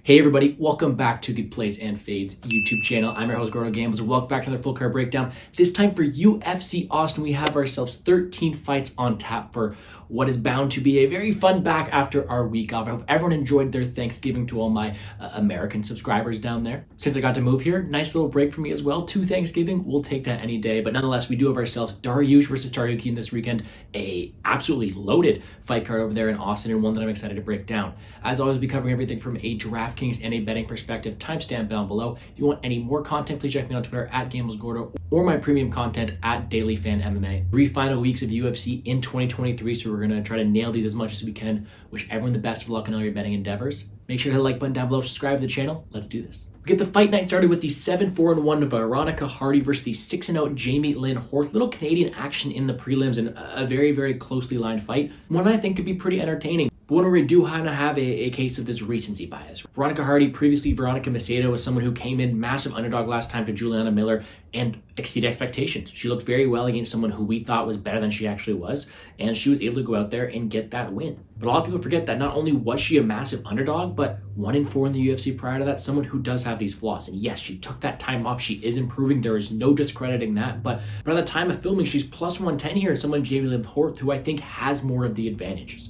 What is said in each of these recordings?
Hey everybody, welcome back to the Plays and Fades YouTube channel. I'm your host, Gordo Gambles, and welcome back to another full card breakdown. This time for UFC Austin, we have ourselves 13 fights on tap for what is bound to be a very fun back after our week off. I hope everyone enjoyed their Thanksgiving to all my American subscribers down there. Since I got to move here, nice little break for me as well. To Thanksgiving, we'll take that any day. But nonetheless, we do have ourselves Dariush versus Tsarukyan this weekend. A absolutely loaded fight card over there in Austin, and one that I'm excited to break down. As always, we'll be covering everything from a DraftKings and a betting perspective. Timestamp down below. If you want any more content, please check me out on Twitter at GamblesGordo or my premium content at DailyFanMMA. 3 final weeks of UFC in 2023, so we're going to try to nail these as much as we can. Wish everyone the best of luck in all your betting endeavors. Make sure to hit the like button down below, subscribe to the channel. Let's do this. We get the fight night started with the 7-4-1 Veronica Hardy versus the 6-0 Jamie Lynn Horth. Little Canadian action in the prelims and a very, very closely lined fight. One I think could be pretty entertaining. But one where we do kind of have a case of this recency bias. Veronica Hardy, previously Veronica Macedo, was someone who came in massive underdog last time to Juliana Miller and exceeded expectations. She looked very well against someone who we thought was better than she actually was, and she was able to go out there and get that win. But a lot of people forget that not only was she a massive underdog, but 1-4 in the UFC prior to that, someone who does have these flaws. And yes, she took that time off. She is improving. There is no discrediting that. But by the time of filming, she's plus 110 here, and someone Jamie Lynn Horth, who I think has more of the advantages.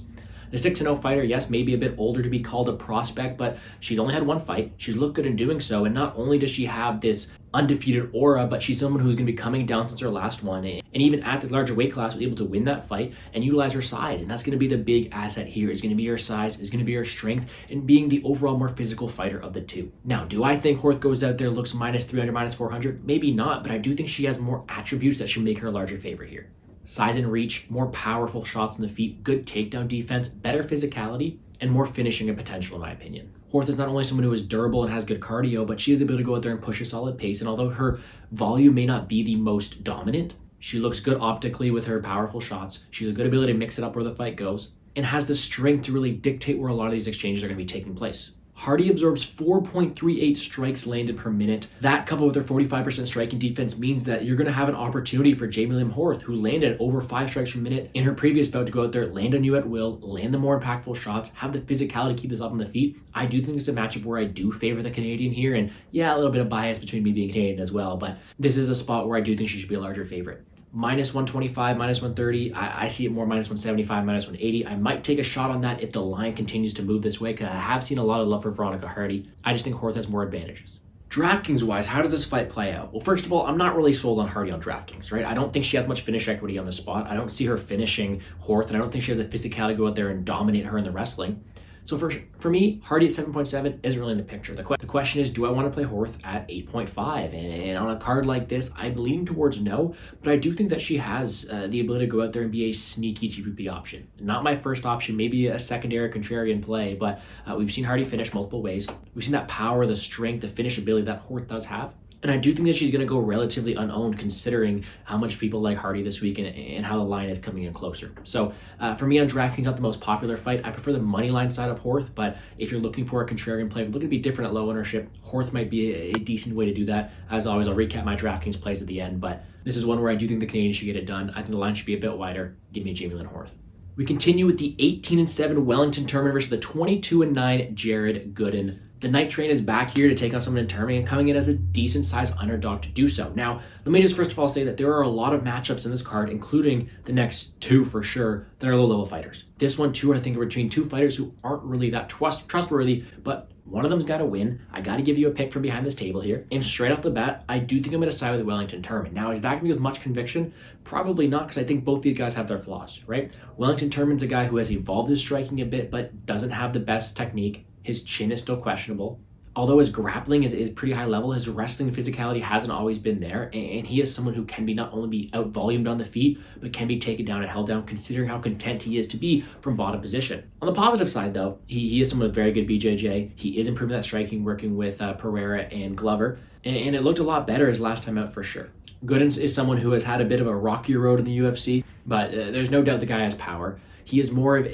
The 6-0 fighter, yes, maybe a bit older to be called a prospect, but she's only had one fight. She's looked good in doing so, and not only does she have this undefeated aura, but she's someone who's going to be coming down since her last one, and even at this larger weight class was able to win that fight and utilize her size, and that's going to be the big asset here. Is going to be her size, is going to be her strength, and being the overall more physical fighter of the two. Now, do I think Horth goes out there, looks minus 300, minus 400? Maybe not, but I do think she has more attributes that should make her a larger favorite here. Size and reach, more powerful shots on the feet, good takedown defense, better physicality, and more finishing and potential in my opinion. Horth is not only someone who is durable and has good cardio, but she has the ability to go out there and push a solid pace, and although her volume may not be the most dominant, she looks good optically with her powerful shots. She has a good ability to mix it up where the fight goes, and has the strength to really dictate where a lot of these exchanges are going to be taking place. Hardy absorbs 4.38 strikes landed per minute. That, coupled with her 45% striking defense, means that you're going to have an opportunity for Jamie Lynn Horth, who landed over 5 strikes per minute in her previous bout, to go out there, land on you at will, land the more impactful shots, have the physicality to keep this up on the feet. I do think it's a matchup where I do favor the Canadian here, and yeah, a little bit of bias between me being Canadian as well, but this is a spot where I do think she should be a larger favorite. Minus 125, minus 130. I see it more minus 175, minus 180. I might take a shot on that if the line continues to move this way, because I have seen a lot of love for Veronica Hardy. I just think Horth has more advantages. DraftKings-wise, how does this fight play out? Well, first of all, I'm not really sold on Hardy on DraftKings, right? I don't think she has much finish equity on the spot. I don't see her finishing Horth, and I don't think she has the physicality to go out there and dominate her in the wrestling. So for me, Hardy at 7.7 isn't really in the picture. The question is, do I want to play Horth at 8.5? And on a card like this, I'm leaning towards no, but I do think that she has the ability to go out there and be a sneaky GPP option. Not my first option, maybe a secondary contrarian play, but we've seen Hardy finish multiple ways. We've seen that power, the strength, the finish ability that Horth does have. And I do think that she's going to go relatively unowned considering how much people like Hardy this week and how the line is coming in closer. So for me on DraftKings, not the most popular fight. I prefer the money line side of Horth, but if you're looking for a contrarian play, if you're looking to be different at low ownership, Horth might be a decent way to do that. As always, I'll recap my DraftKings plays at the end, but this is one where I do think the Canadians should get it done. I think the line should be a bit wider. Give me a Jamie Lynn Horth. We continue with the 18-7 Wellington Turman versus the 22-9 Jared Gooden. The Night Train is back here to take on someone in Turman and coming in as a decent-sized underdog to do so. Now, let me just first of all say that there are a lot of matchups in this card, including the next two for sure, that are low-level fighters. This one, too, I think, are between two fighters who aren't really that trustworthy, but one of them's got to win. I got to give you a pick from behind this table here. And straight off the bat, I do think I'm going to side with Wellington Turman. Now, is that going to be with much conviction? Probably not, because I think both these guys have their flaws, right? Wellington Turman's a guy who has evolved his striking a bit, but doesn't have the best technique. His chin is still questionable. Although his grappling is pretty high level, his wrestling physicality hasn't always been there, and he is someone who can be not only be out-volumed on the feet, but can be taken down and held down, considering how content he is to be from bottom position. On the positive side, though, he is someone with very good BJJ. He is improving that striking, working with Pereira and Glover, and it looked a lot better his last time out for sure. Gooden is someone who has had a bit of a rockier road in the UFC, but there's no doubt the guy has power. He is more of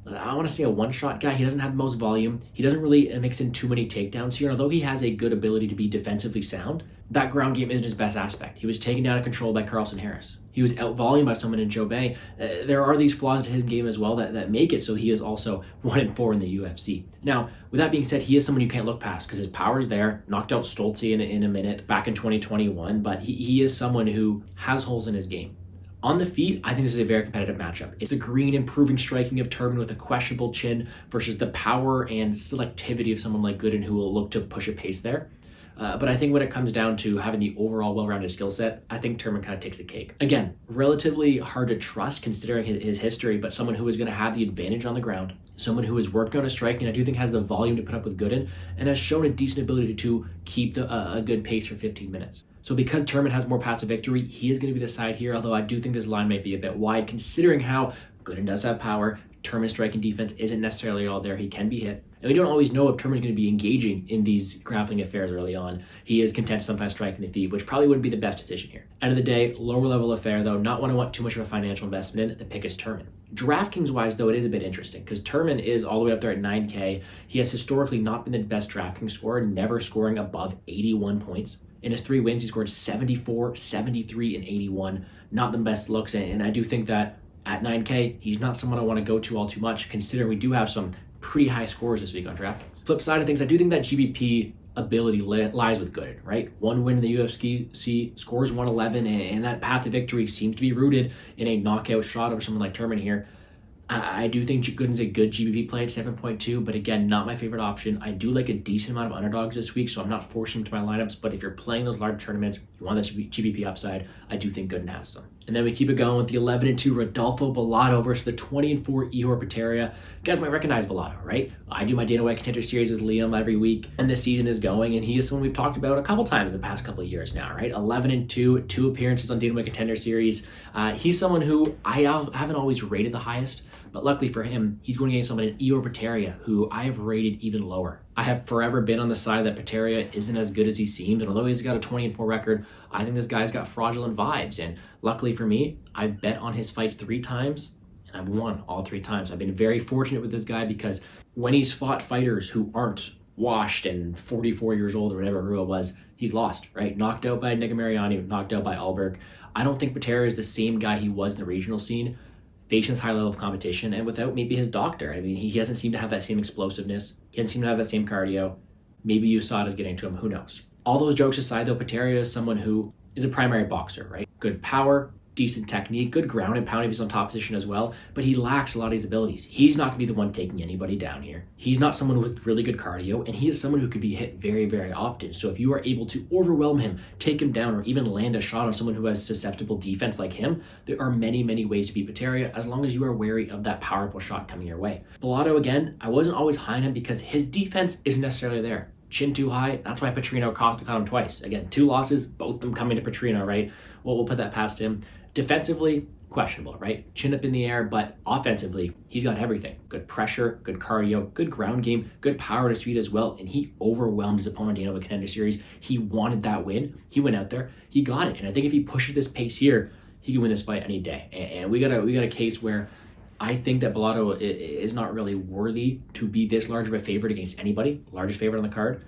I want to say a one-shot guy. He doesn't have the most volume. He doesn't really mix in too many takedowns here. Although he has a good ability to be defensively sound, that ground game isn't his best aspect. He was taken down and controlled by Carlson Harris. He was out-volumed by someone in Joe Bay. There are these flaws in his game as well that make it so he is also 1-4 in the UFC. Now, with that being said, he is someone you can't look past because his power is there. Knocked out Stolze in a minute back in 2021, but he is someone who has holes in his game. On the feet, I think this is a very competitive matchup. It's the green improving striking of Turman with a questionable chin versus the power and selectivity of someone like Gooden who will look to push a pace there. But I think when it comes down to having the overall well-rounded skill set, I think Turman kind of takes the cake. Again, relatively hard to trust considering his history, but someone who is going to have the advantage on the ground, someone who has worked on his striking, I do think has the volume to put up with Gooden, and has shown a decent ability to keep a good pace for 15 minutes. So because Turman has more paths to victory, he is going to be the side here, although I do think this line might be a bit wide considering how Gooden does have power. Turman's striking defense isn't necessarily all there. He can be hit. And we don't always know if Turman's going to be engaging in these grappling affairs early on. He is content to sometimes strike in the feet, which probably wouldn't be the best decision here. End of the day, lower level affair though, not one I want too much of a financial investment in. The pick is Turman. DraftKings wise though, it is a bit interesting because Turman is all the way up there at 9K. He has historically not been the best DraftKings scorer, never scoring above 81 points. In his 3 wins, he scored 74, 73, and 81. Not the best looks, and I do think that at 9K, he's not someone I want to go to all too much, considering we do have some pretty high scores this week on DraftKings. Flip side of things, I do think that GBP ability lies with Gooden, right? 1 win in the UFC, scores 111, and that path to victory seems to be rooted in a knockout shot over someone like Turman here. I do think Gooden's a good GBP play at 7.2, but again, not my favorite option. I do like a decent amount of underdogs this week, so I'm not forcing them to my lineups, but if you're playing those large tournaments, you want that GBP upside, I do think Gooden has some. And then we keep it going with the 11-2 Rodolfo Bellato versus the 20-4 Potieria. You guys might recognize Bellato, right? I do my Dana White Contender Series with Liam every week, and this season is going, and he is someone we've talked about a couple times in the past couple of years now, right? 11-2, 2 appearances on Dana White Contender Series. He's someone who I haven't always rated the highest, but luckily for him, he's going against someone in Potieria who I have rated even lower. I have forever been on the side that Potieria isn't as good as he seems, and although he's got a 20-4 record, I think this guy's got fraudulent vibes, and luckily for me, I've bet on his fights 3 times, and I've won all 3 times. I've been very fortunate with this guy because when he's fought fighters who aren't washed and 44 years old or whatever Rua was, he's lost, right? Knocked out by Mariani, knocked out by Alberg. I don't think Potieria is the same guy he was in the regional scene, facing this high level of competition, and without maybe his doctor. I mean, he hasn't seemed to have that same explosiveness. He hasn't seemed to have that same cardio. Maybe USADA is getting to him, who knows? All those jokes aside though, Potieria is someone who is a primary boxer, right? Good power, decent technique, good ground and pound if he's on top position as well, but he lacks a lot of these abilities. He's not going to be the one taking anybody down here. He's not someone with really good cardio, and he is someone who could be hit very, very often. So if you are able to overwhelm him, take him down, or even land a shot on someone who has susceptible defense like him, there are many, many ways to beat Potieria as long as you are wary of that powerful shot coming your way. Bellato, again, I wasn't always high on him because his defense isn't necessarily there. Chin too high, that's why Petrino caught him twice. Again, 2 losses, both of them coming to Petrino, right? Well, we'll put that past him. Defensively, questionable, right? Chin up in the air, but offensively, he's got everything. Good pressure, good cardio, good ground game, good power to his feet as well, and he overwhelmed his opponent in the Contender Series. He wanted that win. He went out there, he got it, and I think if he pushes this pace here, he can win this fight any day. And we got a case where I think that Bellato is not really worthy to be this large of a favorite against anybody, largest favorite on the card,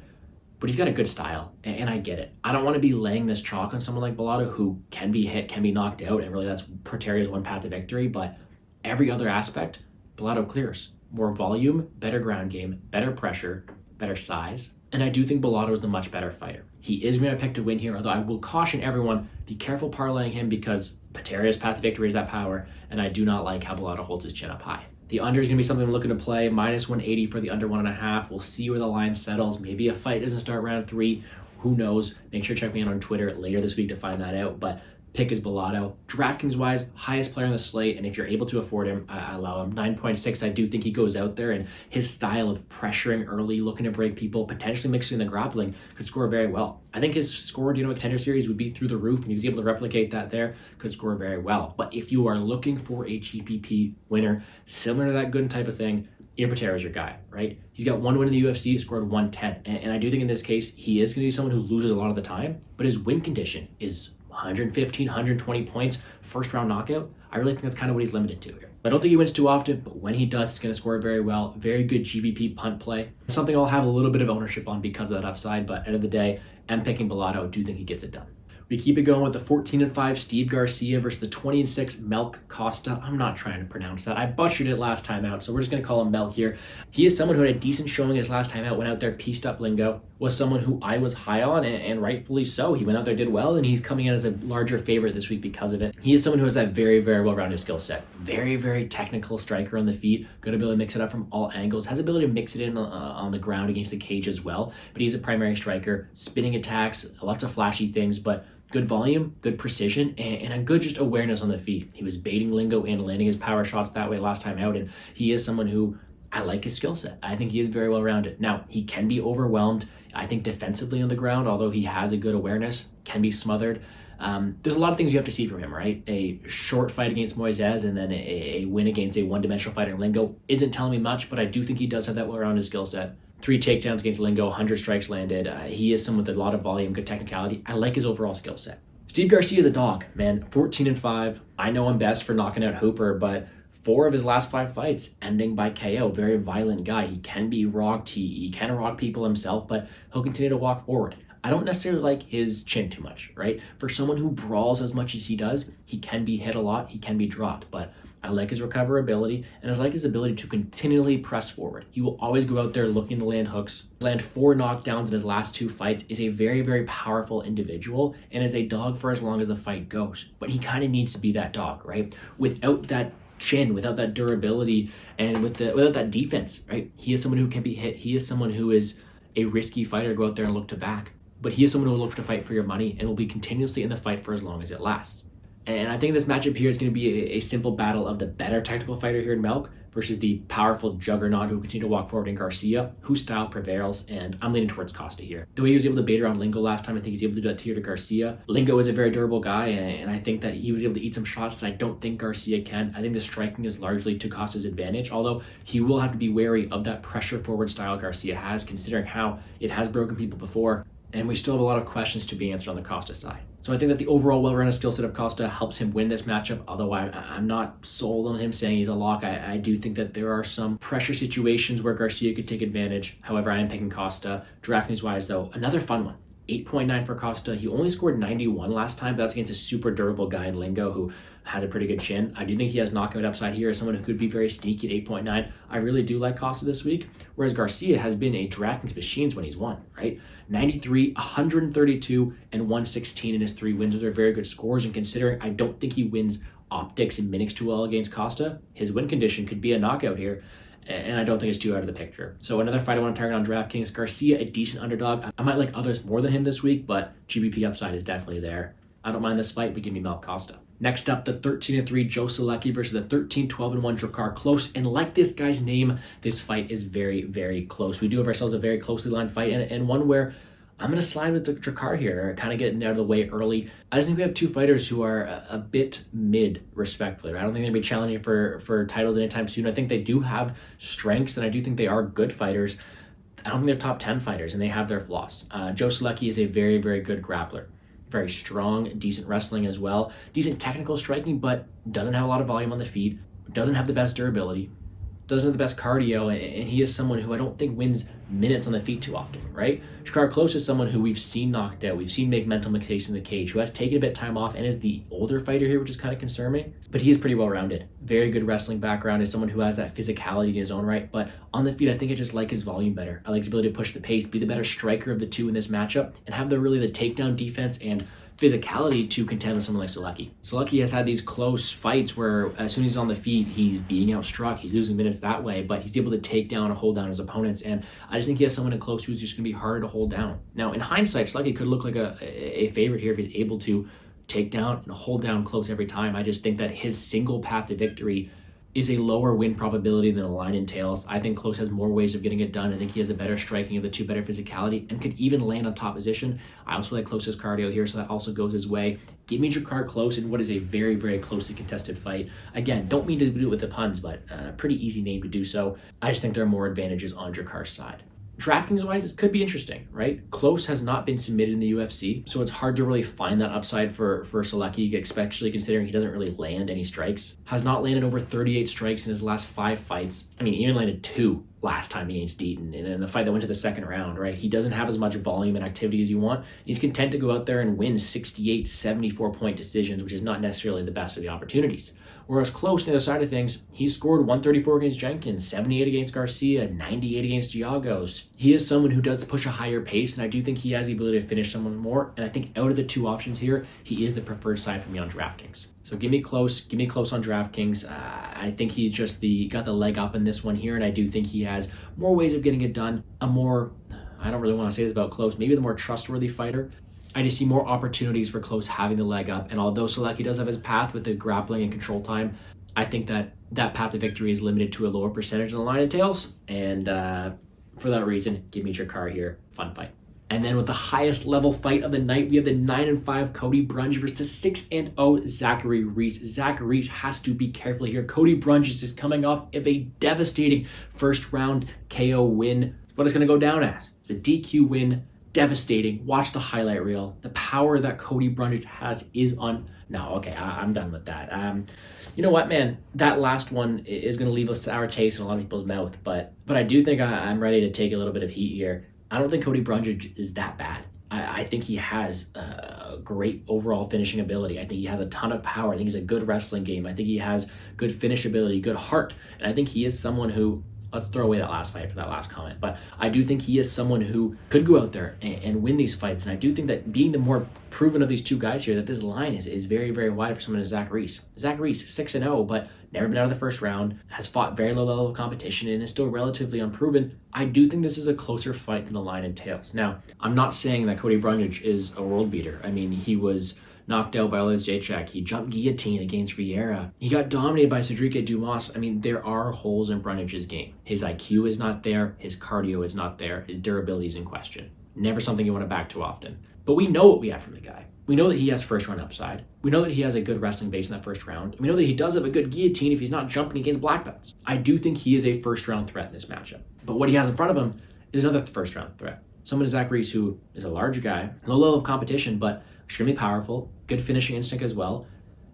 but he's got a good style, and I get it. I don't want to be laying this chalk on someone like Bellato who can be hit, can be knocked out, and really that's Potieria's one path to victory, but every other aspect, Bellato clears. More volume, better ground game, better pressure, better size, and I do think Bellato is the much better fighter. He is going to pick to win here, although I will caution everyone, be careful parlaying him because Potieria's path to victory is that power, and I do not like how Bellato holds his chin up high. The under is going to be something I'm looking to play. Minus 180 for the under 1.5. We'll see where the line settles. Maybe a fight doesn't start round 3. Who knows? Make sure to check me out on Twitter later this week to find that out. But pick is Bellato. DraftKings wise, highest player on the slate, and if you're able to afford him, I allow him. 9.6, I do think he goes out there, and his style of pressuring early, looking to break people, potentially mixing the grappling, could score very well. I think his score in the Contender Series would be through the roof, and he was able to replicate that there, could score very well. But if you are looking for a GPP winner, similar to that Gooden type of thing, Potieria is your guy, right? He's got 1 win in the UFC, scored 110. And I do think in this case, he is going to be someone who loses a lot of the time, but his win condition is 115, 120 points, first round knockout. I really think that's kind of what he's limited to here. I don't think he wins too often, but when he does, it's going to score very well. Very good GBP punt play. Something I'll have a little bit of ownership on because of that upside, but at the end of the day, I'm picking Bellato. I do think he gets it done. We keep it going with the 14-5 Steve Garcia versus the 20-6 Melk Costa. I'm not trying to pronounce that. I butchered it last time out, so we're just going to call him Melk here. He is someone who had a decent showing his last time out, went out there, pieced up lingo, was someone who I was high on, and rightfully so. He went out there, did well, and he's coming in as a larger favorite this week because of it. He is someone who has that very, very well-rounded skill set. Very, very technical striker on the feet, good ability to mix it up from all angles, has ability to mix it in on the ground against the cage as well, but he's a primary striker, spinning attacks, lots of flashy things, but good volume, good precision, and a good just awareness on the feet. He was baiting lingo and landing his power shots that way last time out, and he is someone who I like his skill set. I think he is very well rounded. Now, he can be overwhelmed, I think, defensively on the ground, although he has a good awareness, can be smothered. There's a lot of things you have to see from him, right? A short fight against Moises and then a win against a one-dimensional fighter in Lingo isn't telling me much, but I do think he does have that well-rounded skill set. 3 takedowns against Lingo, 100 strikes landed. He is someone with a lot of volume, good technicality. I like his overall skill set. Steve Garcia is a dog, man. 14-5. I know him best for knocking out Hooper, but 4 of his last 5 fights ending by KO. Very violent guy. He can be rocked. He can rock people himself, but he'll continue to walk forward. I don't necessarily like his chin too much, right? For someone who brawls as much as he does, he can be hit a lot. He can be dropped, but I like his recoverability, and I like his ability to continually press forward. He will always go out there looking to land hooks. Land 4 knockdowns in his last 2 fights, is a very, very powerful individual, and is a dog for as long as the fight goes. But he kind of needs to be that dog, right? Without that chin, without that durability, and without that defense, right? He is someone who can be hit. He is someone who is a risky fighter to go out there and look to back. But he is someone who will look to fight for your money and will be continuously in the fight for as long as it lasts. And I think this matchup here is going to be a simple battle of the better technical fighter here in Melk versus the powerful juggernaut who will continue to walk forward in Garcia, whose style prevails, and I'm leaning towards Costa here. The way he was able to bait around Lingo last time, I think he's able to do that here to Garcia. Lingo is a very durable guy, and I think that he was able to eat some shots that I don't think Garcia can. I think the striking is largely to Costa's advantage, although he will have to be wary of that pressure forward style Garcia has, considering how it has broken people before. And we still have a lot of questions to be answered on the Costa side. So I think that the overall well-rounded skill set of Costa helps him win this matchup, although I'm not sold on him saying he's a lock. I do think that there are some pressure situations where Garcia could take advantage. However, I am picking Costa. DraftKings-wise, though, another fun one. 8.9 for Costa. He only scored 91 last time, but that's against a super durable guy in Lingo who has a pretty good chin. I do think he has knockout upside here as someone who could be very sneaky at 8.9. I really do like Costa this week, whereas Garcia has been a DraftKings machine when he's won, right? 93, 132, and 116 in his 3 wins. Those are very good scores, and considering I don't think he wins optics and minutes too well against Costa, his win condition could be a knockout here, and I don't think it's too out of the picture. So another fight I want to target on DraftKings, Garcia, a decent underdog. I might like others more than him this week, but GBP upside is definitely there. I don't mind this fight, but give me Melk Costa. Next up, the 13-3 Joe Solecki versus the 13-12-1 Drakkar Klose. And like this guy's name, this fight is very, very close. We do have ourselves a very closely lined fight, and one where I'm going to slide with the Drakkar here, kind of getting out of the way early. I just think we have 2 fighters who are a bit mid, respectfully. I don't think they're going to be challenging for titles anytime soon. I think they do have strengths, and I do think they are good fighters. I don't think they're top 10 fighters, and they have their flaws. Joe Solecki is a very, very good grappler. Very strong, decent wrestling as well. Decent technical striking, but doesn't have a lot of volume on the feet. Doesn't have the best durability. Doesn't have the best cardio, and he is someone who I don't think wins minutes on the feet too often, right? Drakkar Klose is someone who we've seen knocked out. We've seen make mental mistakes in the cage, who has taken a bit of time off and is the older fighter here, which is kind of concerning. But he is pretty well-rounded. Very good wrestling background, is someone who has that physicality in his own right. But on the feet, I think I just like his volume better. I like his ability to push the pace, be the better striker of the 2 in this matchup, and have the takedown defense and physicality to contend with someone like Solecki. Solecki has had these close fights where as soon as he's on the feet, he's being outstruck, he's losing minutes that way, but he's able to take down and hold down his opponents, and I just think he has someone in Klose who's just going to be harder to hold down. Now, in hindsight, Solecki could look like a favorite here if he's able to take down and hold down Klose every time. I just think that his single path to victory is a lower win probability than the line entails. I think Klose has more ways of getting it done. I think he has a better striking of the 2, better physicality, and could even land on top position. I also like Klose's cardio here, so that also goes his way. Give me Drakkar Klose in what is a very, very closely contested fight. Again, don't mean to do it with the puns, but pretty easy name to do so. I just think there are more advantages on Drakkar's side. DraftKings wise, this could be interesting, right? Klose has not been submitted in the UFC, so it's hard to really find that upside for Solecki, especially considering he doesn't really land any strikes. Has not landed over 38 strikes in his last 5 fights. I mean, he even landed 2 last time against Deaton, and in the fight that went to the second round, right? He doesn't have as much volume and activity as you want. He's content to go out there and win 68, 74-point decisions, which is not necessarily the best of the opportunities. Whereas Klose, on the other side of things, he scored 134 against Jenkins, 78 against Garcia, 98 against Giagos. He is someone who does push a higher pace, and I do think he has the ability to finish someone more. And I think out of the 2 options here, he is the preferred side for me on DraftKings. So give me Klose on DraftKings. I think he's just got the leg up in this one here, and I do think he has more ways of getting it done. I don't really want to say this about Klose, maybe the more trustworthy fighter. I just see more opportunities for Klose having the leg up. And although Solecki does have his path with the grappling and control time, I think that path to victory is limited to a lower percentage of the line and tails. And for that reason, give me Jakar here. Fun fight. And then with the highest level fight of the night, we have the 9-5 Cody Brundage versus the 6-0 Zachary Reese. Zach Reese has to be careful here. Cody Brundage is coming off of a devastating first round KO win. It's what it's going to go down as. It's a DQ win. Devastating. Watch the highlight reel. The power that Cody Brundage has is on. No, okay, I'm done with that. You know what, man? That last one is going to leave a sour taste in a lot of people's mouth, but I do think I'm ready to take a little bit of heat here. I don't think Cody Brundage is that bad. I think he has a great overall finishing ability. I think he has a ton of power. I think he's a good wrestling game. I think he has good finish ability, good heart, and I think he is someone who. Let's throw away that last fight for that last comment. But I do think he is someone who could go out there and win these fights. And I do think that being the more proven of these 2 guys here, that this line is very, very wide for someone as Zach Reese. Zach Reese, 6-0, but never been out of the first round, has fought very low level of competition, and is still relatively unproven. I do think this is a closer fight than the line entails. Now, I'm not saying that Cody Brundage is a world beater. I mean, he was knocked out by Oliz Jacek. He jumped guillotine against Figueirdo. He got dominated by Cedric Dumas. I mean, there are holes in Brundage's game. His IQ is not there. His cardio is not there. His durability is in question. Never something you want to back too often. But we know what we have from the guy. We know that he has first round upside. We know that he has a good wrestling base in that first round. We know that he does have a good guillotine if he's not jumping against black belts. I do think he is a first round threat in this matchup. But what he has in front of him is another first round threat. Someone as Zach Reese, who is a large guy, low level of competition, but extremely powerful, good finishing instinct as well,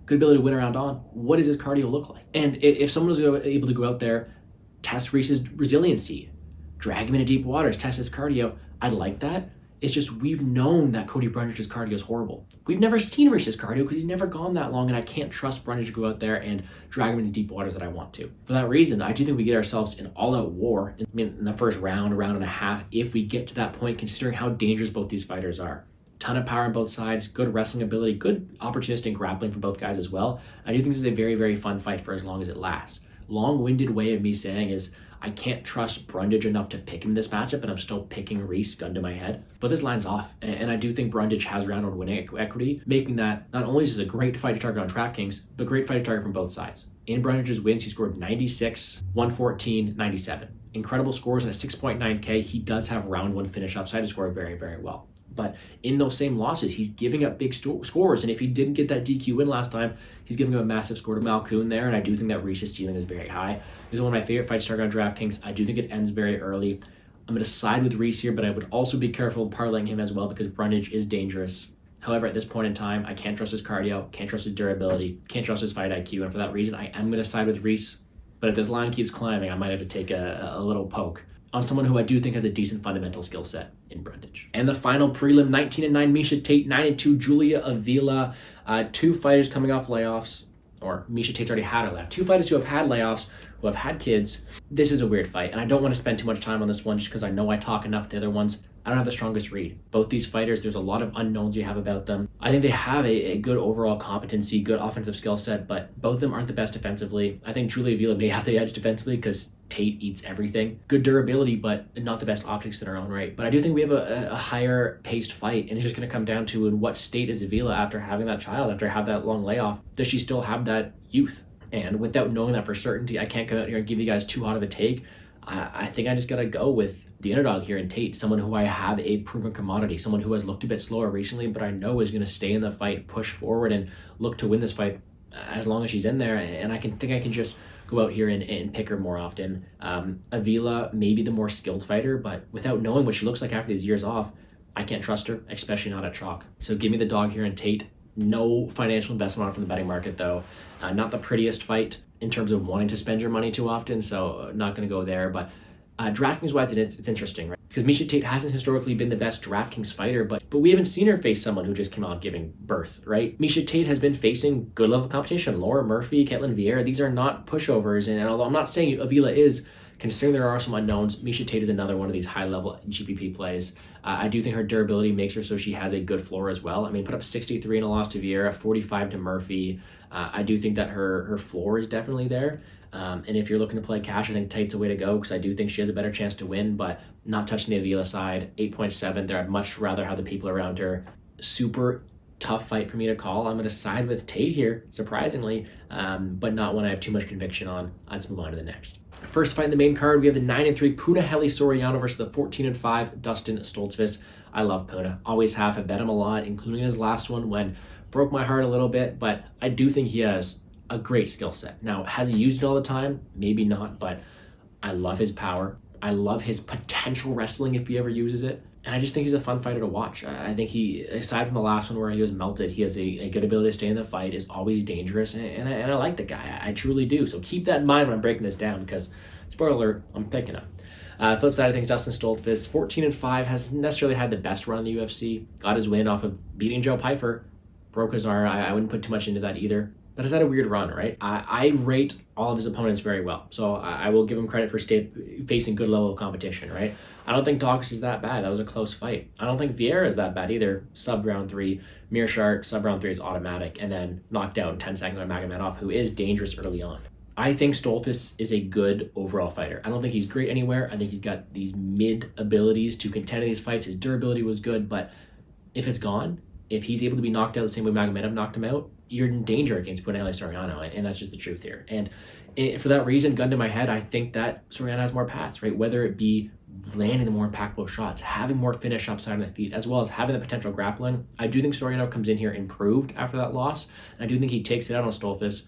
good ability to win around on. What does his cardio look like? And if someone was able to go out there, test Reese's resiliency, drag him into deep waters, test his cardio, I'd like that. It's just we've known that Cody Brundage's cardio is horrible. We've never seen Reese's cardio because he's never gone that long, and I can't trust Brundage to go out there and drag him into deep waters that I want to. For that reason, I do think we get ourselves in all-out war in the first round and a half, if we get to that point, considering how dangerous both these fighters are. Ton of power on both sides, good wrestling ability, good opportunistic grappling from both guys as well. I do think this is a very, very fun fight for as long as it lasts. Long-winded way of me saying is I can't trust Brundage enough to pick him in this matchup, and I'm still picking Reese, gun to my head. But this line's off, and I do think Brundage has round one winning equity, making that not only is this a great fight to target on DraftKings, but a great fight to target from both sides. In Brundage's wins, he scored 96, 114, 97. Incredible scores and a 6.9K. He does have round one finish upside to score very, very well. But in those same losses, he's giving up big scores. And if he didn't get that DQ win last time, he's giving up a massive score to Malkoun there. And I do think that Reese's ceiling is very high. This is one of my favorite fights to target on DraftKings. I do think it ends very early. I'm going to side with Reese here, but I would also be careful parlaying him as well because Brundage is dangerous. However, at this point in time, I can't trust his cardio, can't trust his durability, can't trust his fight IQ. And for that reason, I am going to side with Reese. But if this line keeps climbing, I might have to take a little poke on someone who I do think has a decent fundamental skill set in Brundage. And the final prelim, 19-9 Miesha Tate, 9-2 Julia Avila. 2 fighters coming off layoffs, or Miesha Tate's already had a layoff. 2 fighters who have had layoffs, who have had kids. This is a weird fight, and I don't want to spend too much time on this one just because I know I talk enough to the other ones. I don't have the strongest read. Both these fighters, there's a lot of unknowns you have about them. I think they have a good overall competency, good offensive skill set, but both of them aren't the best defensively. I think Julia Avila may have the edge defensively because Tate eats everything. Good durability, but not the best optics in her own right. But I do think we have a higher paced fight, and it's just going to come down to in what state is Avila after having that child, after having that long layoff. Does she still have that youth? And without knowing that for certainty, I can't come out here and give you guys too hot of a take. I think I just got to go with the underdog here in Tate, someone who I have a proven commodity, someone who has looked a bit slower recently, but I know is going to stay in the fight, push forward, and look to win this fight as long as she's in there. And I can just go out here and pick her more often. Avila may be the more skilled fighter, but without knowing what she looks like after these years off, I can't trust her, especially not at chalk. So give me the dog here in Tate. No financial investment on it from the betting market, though. Not the prettiest fight in terms of wanting to spend your money too often, so not going to go there. But DraftKings-wise, it's interesting, right? Because Miesha Tate hasn't historically been the best DraftKings fighter, but we haven't seen her face someone who just came out giving birth, right? Miesha Tate has been facing good level competition. Laura Murphy, Ketlin Vieira, these are not pushovers. And although I'm not saying Avila is, considering there are some unknowns, Miesha Tate is another one of these high-level GPP plays. I do think her durability makes her so she has a good floor as well. I mean, put up 63 in a loss to Vieira, 45 to Murphy. I do think that her floor is definitely there. And if you're looking to play cash, I think Tate's a way to go because I do think she has a better chance to win, but not touching the Avila side. 8.7 there. I'd much rather have the people around her. Super tough fight for me to call. I'm going to side with Tate here, surprisingly, but not one I have too much conviction on. Let's move on to the next. First fight in the main card, we have the 9-3 Punahele Soriano versus the 14-5 Dustin Stolzfus. I love Puna. Always have. I bet him a lot, including his last one when broke my heart a little bit, but I do think he has a great skill set. Now, has he used it all the time? Maybe not, but I love his power. I love his potential wrestling if he ever uses it. And I just think he's a fun fighter to watch. I think he, aside from the last one where he was melted, he has a good ability to stay in the fight, is always dangerous, and I like the guy. I truly do. So keep that in mind when I'm breaking this down because, spoiler alert, I'm picking him. Flip side of things, Dustin Stolzfus, 14-5, hasn't necessarily had the best run in the UFC. Got his win off of beating Joe Pyfer. Broke his arm. I wouldn't put too much into that either. But has had a weird run, right? I rate all of his opponents very well. So I will give him credit for facing good level of competition, right? I don't think Douglas is that bad. That was a close fight. I don't think Vieira is that bad either. Sub round 3. Mearshart, sub round 3 is automatic. And then knocked out in 10 seconds by Magomedov, who is dangerous early on. I think Stolzfus is a good overall fighter. I don't think he's great anywhere. I think he's got these mid abilities to contend in these fights. His durability was good, but if it's gone, if he's able to be knocked out the same way Magomedov knocked him out, you're in danger against Punahele Soriano, and that's just the truth here. And for that reason, gun to my head, I think that Soriano has more paths, right? Whether it be landing the more impactful shots, having more finish upside on the feet, as well as having the potential grappling. I do think Soriano comes in here improved after that loss, and I do think he takes it out on Stolzfus,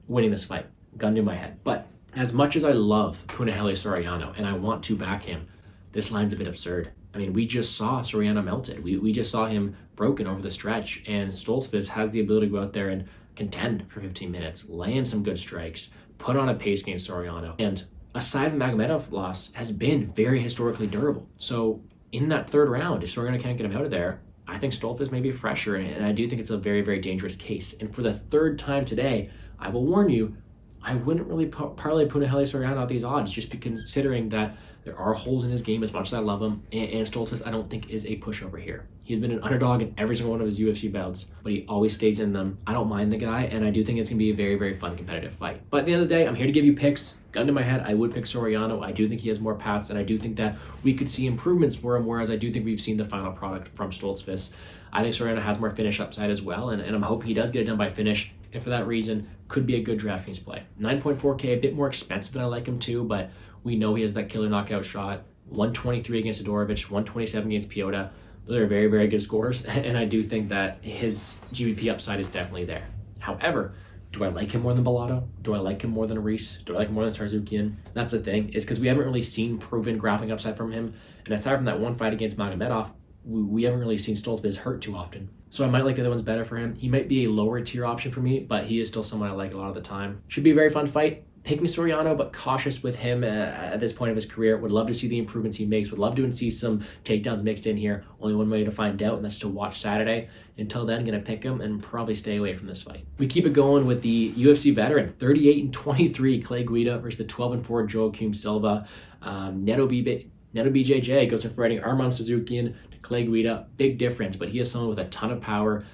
winning this fight. Gun to my head. But as much as I love Punahele Soriano, and I want to back him, this line's a bit absurd. I mean, we just saw Soriano melted. We just saw him broken over the stretch, and Stolzfus has the ability to go out there and contend for 15 minutes, land some good strikes, put on a pace against Soriano, and aside from Magomedov loss, has been very historically durable. So in that third round, if Soriano can't get him out of there, I think Stolzfus may be fresher, and I do think it's a very, very dangerous case. And for the third time today, I will warn you, I wouldn't really parlay Punahele Soriano at these odds, just considering that there are holes in his game as much as I love him, and Stolzfus I don't think is a pushover here. He's been an underdog in every single one of his UFC bouts, but he always stays in them. I don't mind the guy, and I do think it's going to be a very, very fun competitive fight. But at the end of the day, I'm here to give you picks. Gun to my head, I would pick Soriano. I do think he has more paths, and I do think that we could see improvements for him, whereas I do think we've seen the final product from Stolzfus. I think Soriano has more finish upside as well, and I'm hoping he does get it done by finish, and for that reason, could be a good DraftKings play. 9.4K, a bit more expensive than I like him to, but we know he has that killer knockout shot. 123 against Adorovich, 127 against Piota. Those are very, very good scores, and I do think that his GBP upside is definitely there. However, do I like him more than Bellato? Do I like him more than Reese? Do I like him more than Tsarukyan? That's the thing, is because we haven't really seen proven grappling upside from him, and aside from that one fight against Magomedov, we haven't really seen Stolzfus hurt too often. So I might like the other ones better for him. He might be a lower tier option for me, but he is still someone I like a lot of the time. Should be a very fun fight. Pick me Soriano, but cautious with him at this point of his career. Would love to see the improvements he makes. Would love to see some takedowns mixed in here. Only one way to find out, and that's to watch Saturday. Until then, going to pick him and probably stay away from this fight. We keep it going with the UFC veteran, 38-23 Clay Guida versus the 12-4 Joaquim Silva. Neto BJJ goes from fighting Arman Tsarukyan to Clay Guida. Big difference, but he is someone with a ton of power.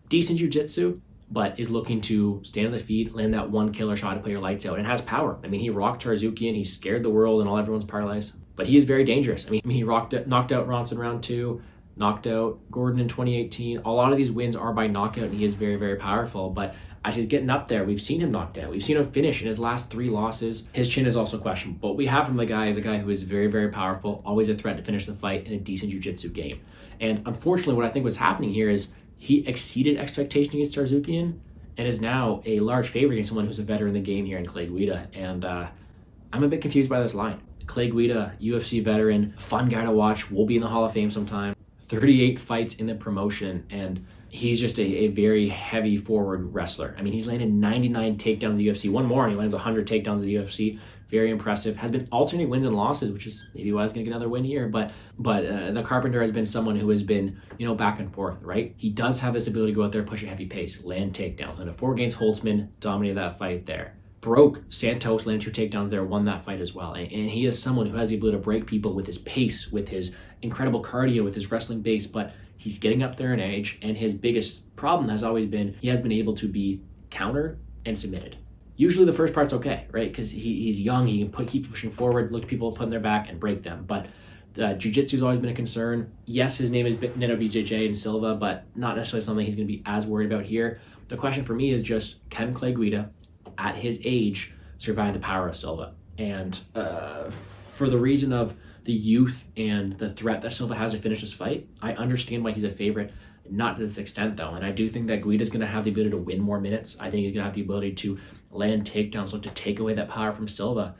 Decent jiu-jitsu, but is looking to stand on the feet, land that one killer shot to put your lights out, and has power. I mean, he rocked Tsarukyan, he scared the world and all everyone's parlays, but he is very dangerous. I mean he knocked out Ronson round 2, knocked out Gordon in 2018. A lot of these wins are by knockout, and he is very, very powerful, but as he's getting up there, we've seen him knocked out. We've seen him finish in his last 3 losses. His chin is also questionable. But what we have from the guy is a guy who is very, very powerful, always a threat to finish the fight, in a decent jiu-jitsu game. And unfortunately, what I think was happening here is he exceeded expectation against Tsarukyan, and is now a large favorite against someone who's a veteran in the game here in Clay Guida. And I'm a bit confused by this line. Clay Guida, UFC veteran, fun guy to watch, will be in the Hall of Fame sometime. 38 fights in the promotion, and he's just a very heavy forward wrestler. I mean, he's landed 99 takedowns in the UFC. One more, and he lands 100 takedowns in the UFC. Very impressive. Has been alternate wins and losses, which is maybe why he's going to get another win here. But the Carpenter has been someone who has been, back and forth, right? He does have this ability to go out there, push a heavy pace, land takedowns. And a 4 against Holtzman, dominated that fight there. Broke Santos, landed 2 takedowns there, won that fight as well. And he is someone who has the ability to break people with his pace, with his incredible cardio, with his wrestling base. But he's getting up there in age, and his biggest problem has always been he has been able to be countered and submitted. Usually the first part's okay, right? Because he's young, he can keep pushing forward, look at people putting their back and break them. But jiu-jitsu's always been a concern. Yes, his name is Nino BJJ and Silva, but not necessarily something he's going to be as worried about here. The question for me is just, can Clay Guida, at his age, survive the power of Silva? And for the reason of the youth and the threat that Silva has to finish this fight, I understand why he's a favorite. Not to this extent, though. And I do think that Guida's going to have the ability to win more minutes. I think he's going to have the ability to land takedowns, look to take away that power from Silva,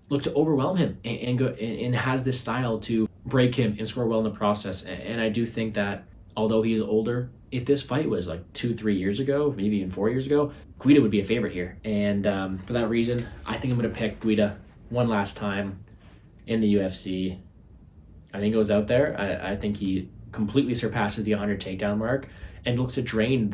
look to overwhelm him, and has this style to break him and score well in the process. And I do think that, although he's older, if this fight was like 2-3 years ago, maybe even 4 years ago, Guida would be a favorite here. And for that reason, I think I'm going to pick Guida one last time in the UFC. I think it was out there. I think he completely surpasses the 100 takedown mark and looks to drain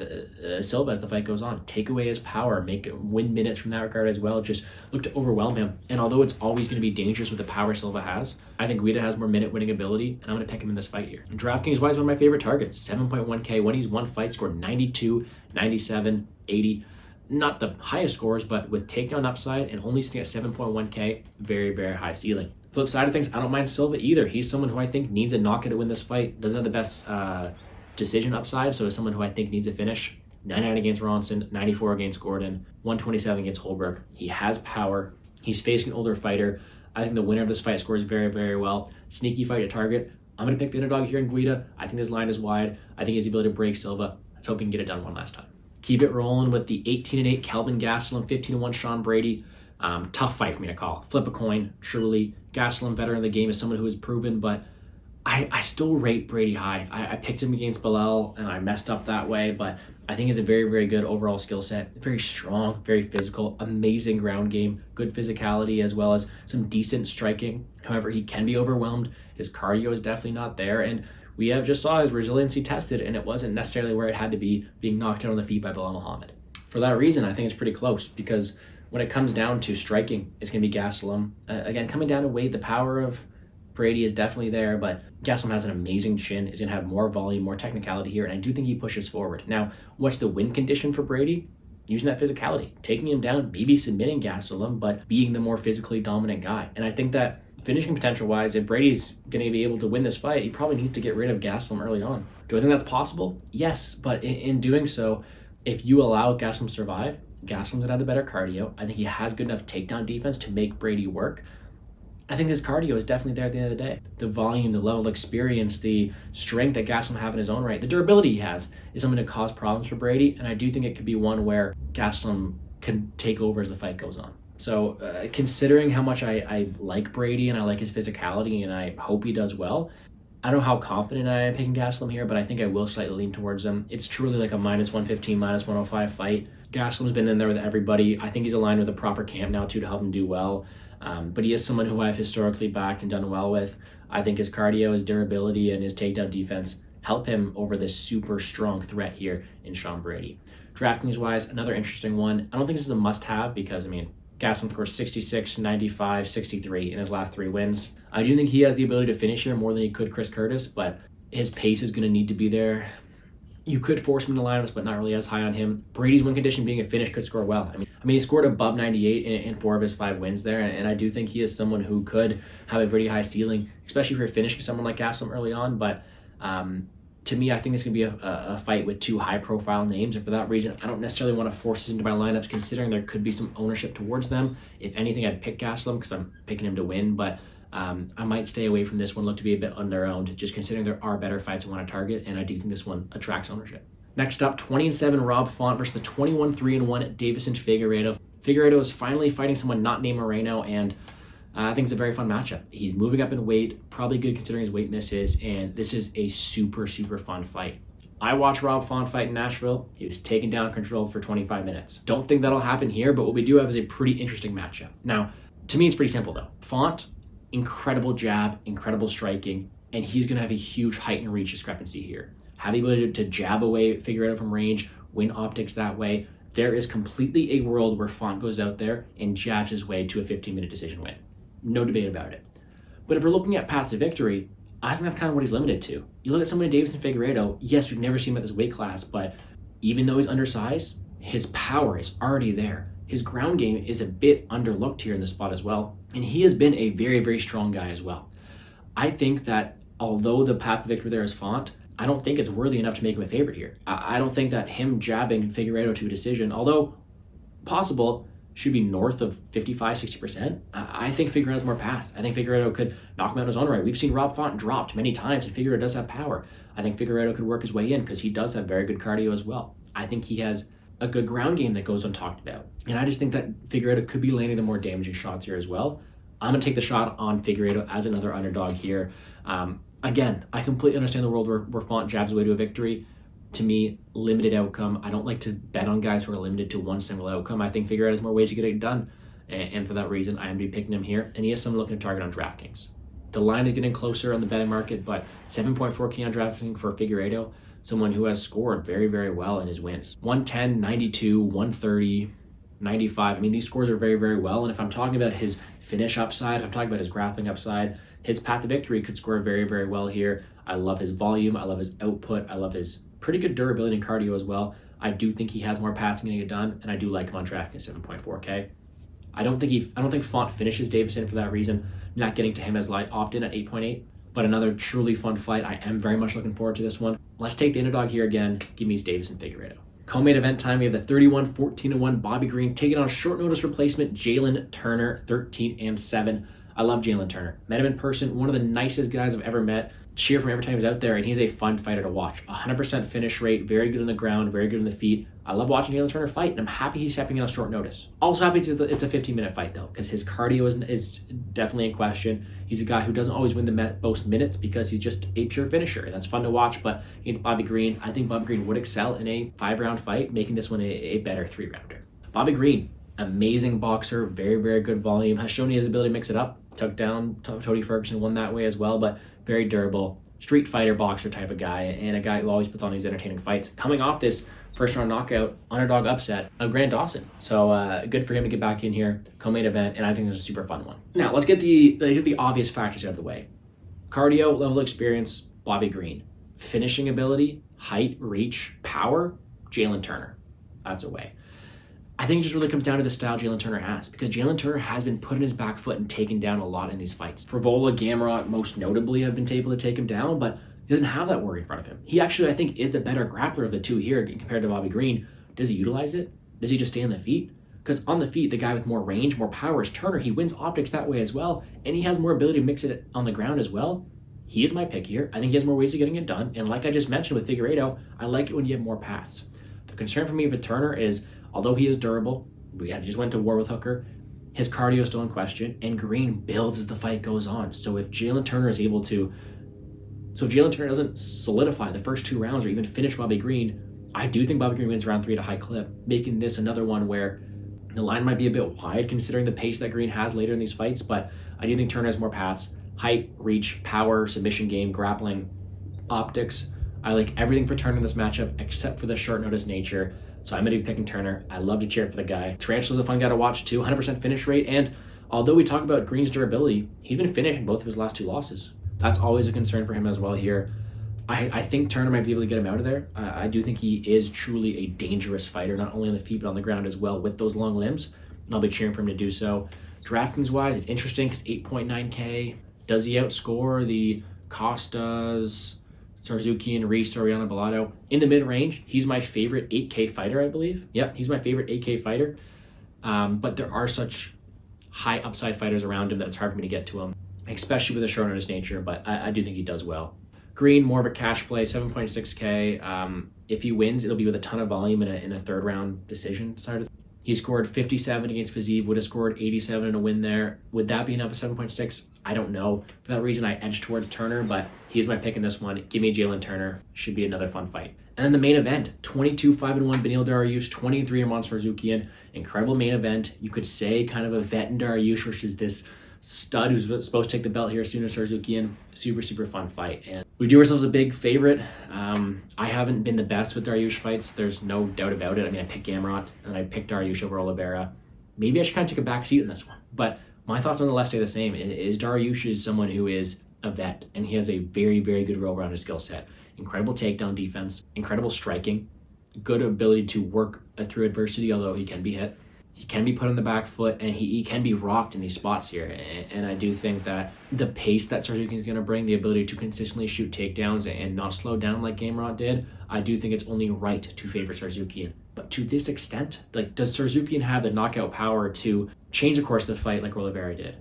Silva as the fight goes on, take away his power, win minutes from that regard as well, just look to overwhelm him. And although it's always going to be dangerous with the power Silva has, I think Guida has more minute winning ability, and I'm going to pick him in this fight here. DraftKings wise, one of my favorite targets, 7.1K. When he's won fights, scored 92, 97, 80. Not the highest scores, but with takedown upside and only sitting at 7.1K, very, very high ceiling. Flip side of things, I don't mind Silva either. He's someone who I think needs a knockout to win this fight. Doesn't have the best decision upside, so is someone who I think needs a finish. 99 against Ronson, 94 against Gordon, 127 against Holberg. He has power. He's facing an older fighter. I think the winner of this fight scores very, very well. Sneaky fight at target. I'm going to pick the underdog here in Guida. I think this line is wide. I think he has the ability to break Silva. Let's hope he can get it done one last time. Keep it rolling with the 18-8 Kelvin Gastelum, 15-1 Sean Brady. Tough fight for me to call. Flip a coin, truly. Gastelum, veteran of the game, is someone who is proven, but I still rate Brady high. I picked him against Bellato, and I messed up that way, but I think he's a very, very good overall skill set. Very strong, very physical, amazing ground game, good physicality, as well as some decent striking. However, he can be overwhelmed. His cardio is definitely not there, and we have just saw his resiliency tested, and it wasn't necessarily where it had to be, being knocked out on the feet by Bilal Muhammad. For that reason, I think it's pretty close, because when it comes down to striking, it's going to be Gastelum. Again, coming down to weight, the power of Brady is definitely there, but Gastelum has an amazing chin, is going to have more volume, more technicality here, and I do think he pushes forward. Now, what's the win condition for Brady? Using that physicality, taking him down, maybe submitting Gastelum, but being the more physically dominant guy. And I think that finishing potential-wise, if Brady's going to be able to win this fight, he probably needs to get rid of Gastelum early on. Do I think that's possible? Yes, but in doing so, if you allow Gastelum to survive, Gastelum's going to have the better cardio. I think he has good enough takedown defense to make Brady work. I think his cardio is definitely there at the end of the day. The volume, the level of experience, the strength that Gastelum have in his own right, the durability he has is something to cause problems for Brady, and I do think it could be one where Gastelum can take over as the fight goes on. So considering how much I like Brady and I like his physicality and I hope he does well, I don't know how confident I am picking Gastelum here, but I think I will slightly lean towards him. It's truly like a minus 115, minus 105 fight. Gastelum's been in there with everybody. I think he's aligned with a proper camp now too to help him do well. But he is someone who I've historically backed and done well with. I think his cardio, his durability, and his takedown defense help him over this super strong threat here in Sean Brady. DraftKings-wise, another interesting one. I don't think this is a must-have because, Gastelum scores 66, 95, 63 in his last 3 wins. I do think he has the ability to finish here more than he could Chris Curtis, but his pace is going to need to be there. You could force him into lineups, but not really as high on him. Brady's win condition being a finish could score well. He scored above 98 in 4 of his 5 wins there, and I do think he is someone who could have a pretty high ceiling, especially if you're finishing someone like Gastelum early on. But to me, I think it's going to be a fight with 2 high-profile names, and for that reason, I don't necessarily want to force it into my lineups, considering there could be some ownership towards them. If anything, I'd pick Gastelum because I'm picking him to win, but I might stay away from this one, look to be a bit underowned, just considering there are better fights I want to target, and I do think this one attracts ownership. Next up, 20-7 Rob Font versus the 21-3-1 Davison Figueirdo. Figueirdo is finally fighting someone not named Moreno, and I think it's a very fun matchup. He's moving up in weight, probably good considering his weight misses, and this is a super, super fun fight. I watched Rob Font fight in Nashville. He was taken down controlled for 25 minutes. Don't think that'll happen here, but what we do have is a pretty interesting matchup. Now, to me, it's pretty simple though. Font, incredible jab, incredible striking, and he's going to have a huge height and reach discrepancy here. Have the ability to jab away Figueirdo from range, win optics that way. There is completely a world where Font goes out there and jabs his way to a 15-minute decision win. No debate about it. But if we're looking at paths to victory, I think that's kind of what he's limited to. You look at someone like Davison Figueirdo, yes, we've never seen him at this weight class, but even though he's undersized, his power is already there. His ground game is a bit underlooked here in this spot as well, and he has been a very, very strong guy as well. I think that although the path to victory there is Font, I don't think it's worthy enough to make him a favorite here. I don't think that him jabbing Figueirdo to a decision, although possible, should be north of 55-60%. I think Figueirdo has more pass. I think Figueirdo could knock him out in his own right. We've seen Rob Font dropped many times, and Figueirdo does have power. I think Figueirdo could work his way in because he does have very good cardio as well. I think he has a good ground game that goes untalked about. And I just think that Figueirdo could be landing the more damaging shots here as well. I'm going to take the shot on Figueirdo as another underdog here. Again, I completely understand the world where Font jabs away to a victory. To me, limited outcome. I don't like to bet on guys who are limited to one single outcome. I think Figueirdo has more ways to get it done. And for that reason, I am be picking him here. And he is someone looking to target on DraftKings. The line is getting closer on the betting market, but 7.4K on DraftKings for Figueirdo, someone who has scored very, very well in his wins. 110, 92, 130, 95. I mean, these scores are very, very well. And if I'm talking about his finish upside, if I'm talking about his grappling upside, his path to victory could score very, very well here. I love his volume. I love his output. I love his pretty good durability and cardio as well. I do think he has more paths getting it done, and I do like him on DraftKings 7.4K. I don't think Font finishes Davison for that reason, not getting to him as often at 8.8. But another truly fun fight. I am very much looking forward to this one. Let's take the underdog here again. Give me Davison Figueirdo. Co-main event time, we have the 31-14-1 Bobby Green taking on a short notice replacement, Jalen Turner, 13-7. I love Jalen Turner. Met him in person, one of the nicest guys I've ever met. Cheer from every time he's out there, and he's a fun fighter to watch. 100% finish rate, very good on the ground, very good on the feet. I love watching Jalen Turner fight, and I'm happy he's stepping in on short notice. Also happy it's a 15-minute fight, though, because his cardio is definitely in question. He's a guy who doesn't always win the most minutes because he's just a pure finisher, and that's fun to watch, but against Bobby Green, I think Bobby Green would excel in a 5-round fight, making this one a better 3-rounder. Bobby Green, amazing boxer, very, very good volume, has shown he has the ability to mix it up. Took down Tony Ferguson, won that way as well, but very durable, street fighter boxer type of guy, and a guy who always puts on these entertaining fights. Coming off this first round knockout, underdog upset of Grant Dawson. So good for him to get back in here, co-main event, and I think this is a super fun one. Now let's get the obvious factors out of the way. Cardio, level of experience, Bobby Green. Finishing ability, height, reach, power, Jalen Turner. That's a way. I think it just really comes down to the style Jalen Turner has, because Jalen Turner has been putting his back foot and taken down a lot in these fights. Frivola, Gamrot, most notably, have been able to take him down, but he doesn't have that worry in front of him. He actually, I think, is the better grappler of the two here compared to Bobby Green. Does he utilize it? Does he just stay on the feet? Because on the feet, the guy with more range, more power is Turner. He wins optics that way as well, and he has more ability to mix it on the ground as well. He is my pick here. I think he has more ways of getting it done, and like I just mentioned with Figueirdo, I like it when you have more paths. The concern for me with Turner is, although he is durable, we just went to war with Hooker, his cardio is still in question, and Green builds as the fight goes on. So if Jalen Turner doesn't solidify the first 2 rounds or even finish Bobby Green, I do think Bobby Green wins round 3 at a high clip, making this another one where the line might be a bit wide considering the pace that Green has later in these fights, but I do think Turner has more paths, height, reach, power, submission game, grappling, optics. I like everything for Turner in this matchup except for the short notice nature. So I'm going to be picking Turner. I love to cheer for the guy. Tarantula's a fun guy to watch too, 100% finish rate. And although we talk about Green's durability, he's been finishing both of his last 2 losses. That's always a concern for him as well here. I think Turner might be able to get him out of there. I do think he is truly a dangerous fighter, not only on the feet but on the ground as well with those long limbs. And I'll be cheering for him to do so. DraftKings-wise, it's interesting because 8.9K. Does he outscore the Costas, Tsarukyan, Reese, Soriano, Bellato? In the mid-range, he's my favorite 8K fighter, I believe. Yep, he's my favorite 8K fighter. But there are such high upside fighters around him that it's hard for me to get to him, especially with a short notice nature, but I do think he does well. Green, more of a cash play, 7.6K. If he wins, it'll be with a ton of volume in a third round decision. He scored 57 against Fiziev, would have scored 87 in a win there. Would that be enough at 7.6? I don't know. For that reason, I edged towards Turner, but he's my pick in this one. Give me Jalen Turner. Should be another fun fight. And then the main event, 22-5-1 Beneil Dariush, 23 Arman Tsarukyan. Incredible main event. You could say kind of a vet in Dariush versus this stud who's supposed to take the belt here as soon as Tsarukyan. Super, super fun fight. And we do ourselves a big favorite. I haven't been the best with Dariush fights. There's no doubt about it. I mean, I picked Gamrot and I picked Dariush over Oliveira. Maybe I should kind of take a back seat in this one. But my thoughts nonetheless stay the same. Is Dariush is someone who is a vet, and he has a very, very good well-rounded skill set. Incredible takedown defense, incredible striking, good ability to work through adversity, although he can be hit. He can be put on the back foot, and he can be rocked in these spots here. And I do think that the pace that Tsarukyan is going to bring, the ability to consistently shoot takedowns and not slow down like Gamrot did, I do think it's only right to favor Tsarukyan. But to this extent, like, does Tsarukyan have the knockout power to change the course of the fight like Oliveira did?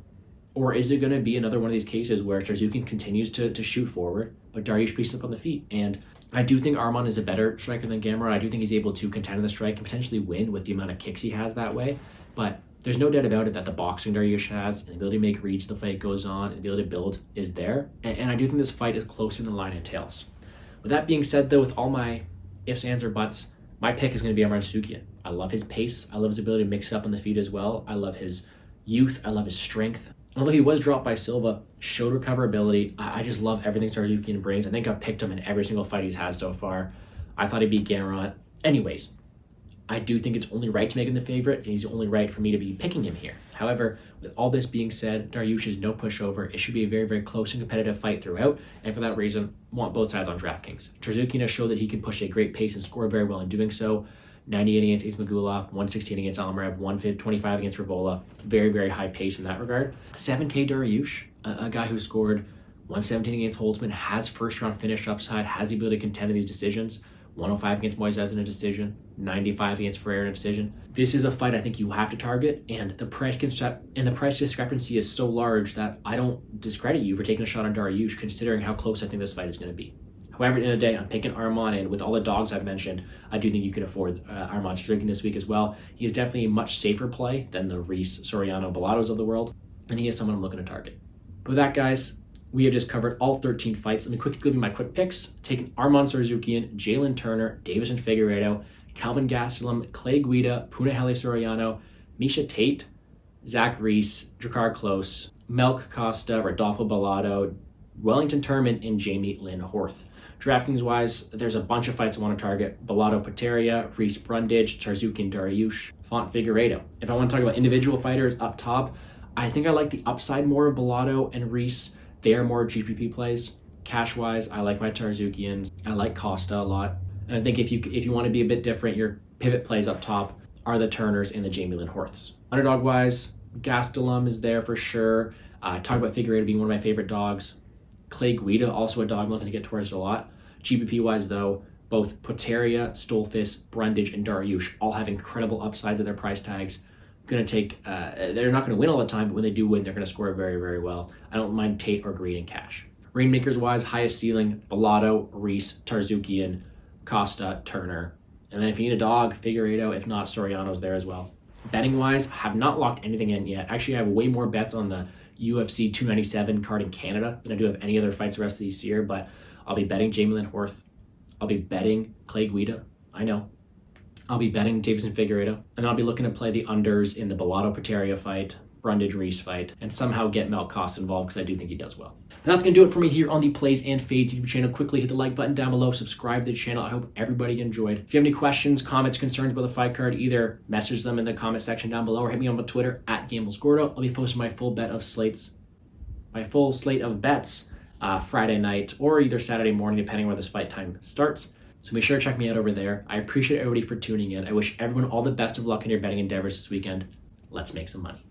Or is it going to be another one of these cases where Tsarukyan continues to shoot forward, but Dariush picks up on the feet? And I do think Arman is a better striker than Gamrot. I do think he's able to contend in the strike and potentially win with the amount of kicks he has that way. But there's no doubt about it that the boxing Dariush has, and the ability to make reads the fight goes on, and the ability to build is there. And I do think this fight is closer than the line entails. With that being said, though, with all my ifs, ands, or buts, my pick is going to be Arman Tsarukyan. I love his pace. I love his ability to mix it up on the feet as well. I love his youth. I love his strength. Although he was dropped by Silva, showed recoverability. I just love everything Tsarukyan brings. I think I've picked him in every single fight he's had so far. I thought he'd beat Gamrot. Anyways, I do think it's only right to make him the favorite, and he's only right for me to be picking him here. However, with all this being said, Dariush is no pushover. It should be a very, very close and competitive fight throughout, and for that reason, want both sides on DraftKings. Tsarukyan has shown that he can push a great pace and score very well in doing so. 98 against Ismagulov, 116 against Almarev, 125 against Rivola. Very, very high pace in that regard. 7K Dariush, a guy who scored 117 against Holtzman, has first-round finish upside, has the ability to contend in these decisions. 105 against Moises in a decision, 95 against Ferreira in a decision. This is a fight I think you have to target, and the price discrepancy is so large that I don't discredit you for taking a shot on Dariush, considering how close I think this fight is going to be. However, at the end of the day, I'm picking Arman, and with all the dogs I've mentioned, I do think you can afford Arman Tsarukyan this week as well. He is definitely a much safer play than the Reese, Soriano, Bellatos of the world, and he is someone I'm looking to target. But with that, guys, we have just covered all 13 fights. Let me quickly give you my quick picks. Taking Arman Tsarukyan, Jalen Turner, Davison Figueirdo, Calvin Gastelum, Clay Guida, Punahele Soriano, Misha Tate, Zach Reese, Drakkar Klose, Melk Costa, Rodolfo Bellato, Wellington Turman, and Jamie Lynn Horth. DraftKings-wise, there's a bunch of fights I want to target. Bellato Potieria, Reese Brundage, Tsarukyan Dariush, Font Figueirdo. If I want to talk about individual fighters up top, I think I like the upside more of Bellato and Reese. They are more GPP plays. Cash-wise, I like my Tsarukyan. I like Costa a lot. And I think if you want to be a bit different, your pivot plays up top are the Turners and the Jamie Lynn Horths. Underdog-wise, Gastelum is there for sure. Talk about Figueirdo being one of my favorite dogs. Clay Guida, also a dog I'm looking to get towards a lot. GPP-wise, though, both Potieria, Stolzfus, Brundage, and Dariush all have incredible upsides at their price tags. They're not going to win all the time, but when they do win, they're going to score very, very well. I don't mind Tate or Green in cash. Reignmakers-wise, highest ceiling, Bellato, Reese, Tsarukyan, Costa, Turner. And then if you need a dog, Figueirdo. If not, Soriano's there as well. Betting-wise, have not locked anything in yet. Actually, I have way more bets on the UFC 297 card in Canada than I do have any other fights the rest of this year, but I'll be betting Jamie Lynn Horth. I'll be betting Clay Guida. I know. I'll be betting Davison Figueirdo, and then I'll be looking to play the unders in the Bellato Potieria fight, Brundage Reese fight, and somehow get Melk Costa involved because I do think he does well. And that's going to do it for me here on the Plays and Fades YouTube channel. Quickly hit the like button down below, subscribe to the channel. I hope everybody enjoyed. If you have any questions, comments, concerns about the fight card, either message them in the comment section down below or hit me on my Twitter at GamblesGordo. I'll be posting my full slate of bets Friday night or either Saturday morning, depending on where this fight time starts. So be sure to check me out over there. I appreciate everybody for tuning in. I wish everyone all the best of luck in your betting endeavors this weekend. Let's make some money.